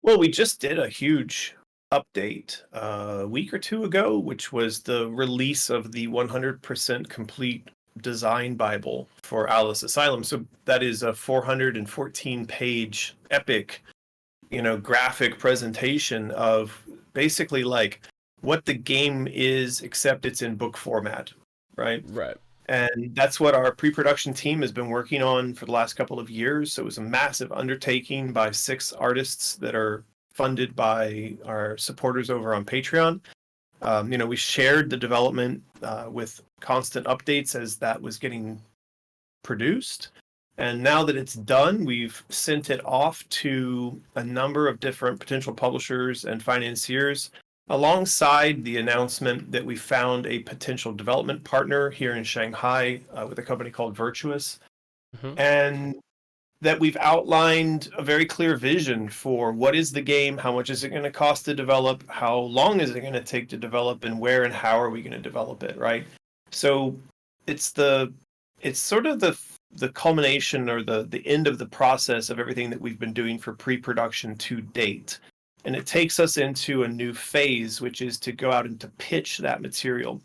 Well, we just did a huge update a week or two ago, which was the release of the 100% complete design Bible for Alice Asylum. So that is a 414-page epic, graphic presentation of basically like what the game is, except it's in book format, right? Right. And that's what our pre-production team has been working on for the last couple of years. So it was a massive undertaking by 6 artists that are funded by our supporters over on Patreon. We shared the development with constant updates as that was getting produced. And now that it's done, we've sent it off to a number of different potential publishers and financiers, alongside the announcement that we found a potential development partner here in Shanghai with a company called Virtuous. Mm-hmm. And that we've outlined a very clear vision for what is the game, how much is it going to cost to develop, how long is it going to take to develop, and where and how are we going to develop it, right? So it's sort of the culmination or the end of the process of everything that we've been doing for pre-production to date. And it takes us into a new phase, which is to go out and to pitch that material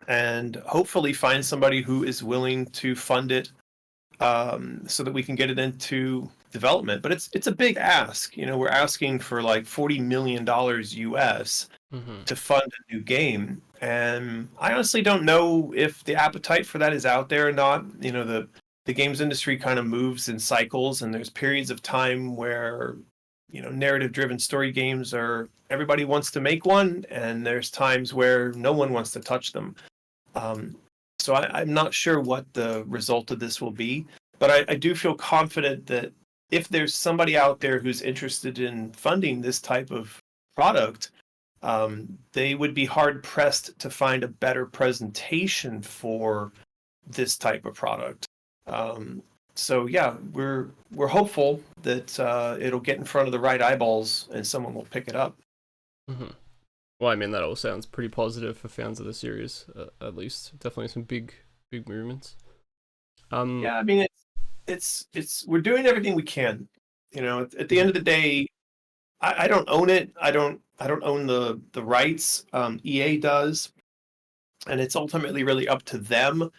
and hopefully find somebody who is willing to fund it, so that we can get it into development. But it's a big ask. We're asking for like $40 million US Mm-hmm. to fund a new game. And I honestly don't know if the appetite for that is out there or not. The games industry kind of moves in cycles, and there's periods of time where, narrative driven story games are everybody wants to make one, and there's times where no one wants to touch them. So I'm not sure what the result of this will be, but I do feel confident that if there's somebody out there who's interested in funding this type of product, they would be hard pressed to find a better presentation for this type of product. So yeah, we're hopeful that it'll get in front of the right eyeballs and someone will pick it up. Mm-hmm. Well, I mean, that all sounds pretty positive for fans of the series, at least. Definitely some big movements. Yeah, I mean, it's we're doing everything we can. At the end of the day, I don't own it. I don't own the rights. EA does, and it's ultimately really up to them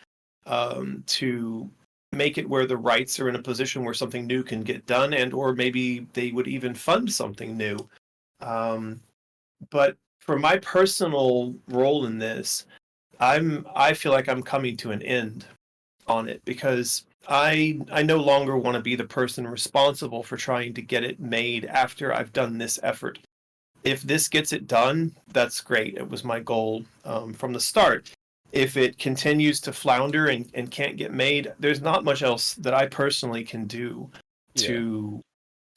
to make it where the rights are in a position where something new can get done, and or maybe they would even fund something new. But for my personal role in this, I feel like I'm coming to an end on it, because I no longer want to be the person responsible for trying to get it made after I've done this effort. If this gets it done, that's great. It was my goal from the start. If it continues to flounder and can't get made, there's not much else that I personally can do to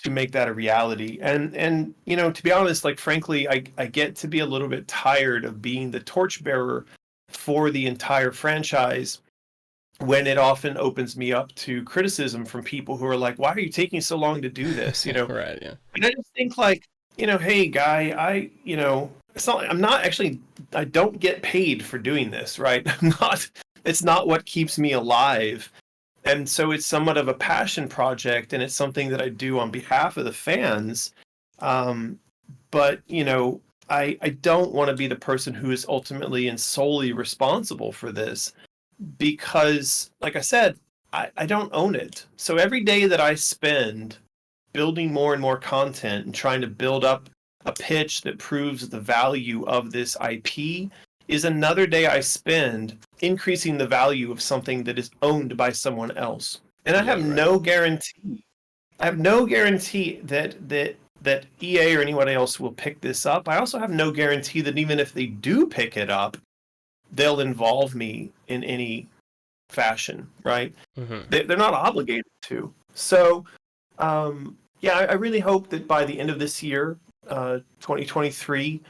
make that a reality. And to be honest, like frankly, I get to be a little bit tired of being the torchbearer for the entire franchise, when it often opens me up to criticism from people who are like, why are you taking so long to do this? Right, yeah. And I just think like, hey guy, I don't get paid for doing this, right? It's not what keeps me alive. And so it's somewhat of a passion project, and it's something that I do on behalf of the fans. But I don't want to be the person who is ultimately and solely responsible for this, because, like I said, I don't own it. So every day that I spend building more and more content and trying to build up a pitch that proves the value of this IP is another day I spend increasing the value of something that is owned by someone else. And I have no guarantee. I have no guarantee that EA or anyone else will pick this up. I also have no guarantee that even if they do pick it up, they'll involve me in any fashion, right? Mm-hmm. They're not obligated to. So, yeah, I really hope that by the end of this year, 2023,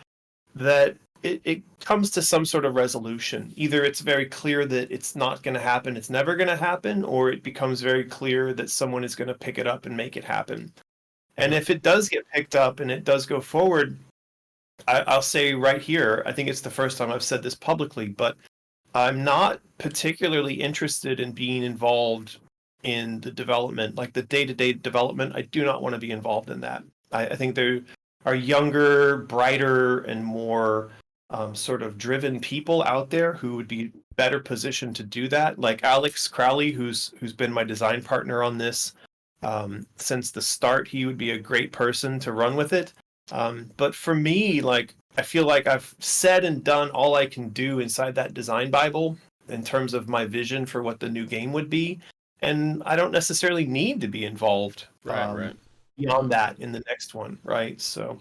that it comes to some sort of resolution. Either it's very clear that it's not going to happen, it's never going to happen, or it becomes very clear that someone is going to pick it up and make it happen. And if it does get picked up and it does go forward, I'll say right here, I think it's the first time I've said this publicly, but I'm not particularly interested in being involved in the development, like the day-to-day development. I do not want to be involved in that. I think there are younger, brighter, and more sort of driven people out there who would be better positioned to do that. Like Alex Crowley, who's been my design partner on this since the start. He would be a great person to run with it. But for me, like I feel like I've said and done all I can do inside that design Bible in terms of my vision for what the new game would be, and I don't necessarily need to be involved Right. beyond that in the next one, right? So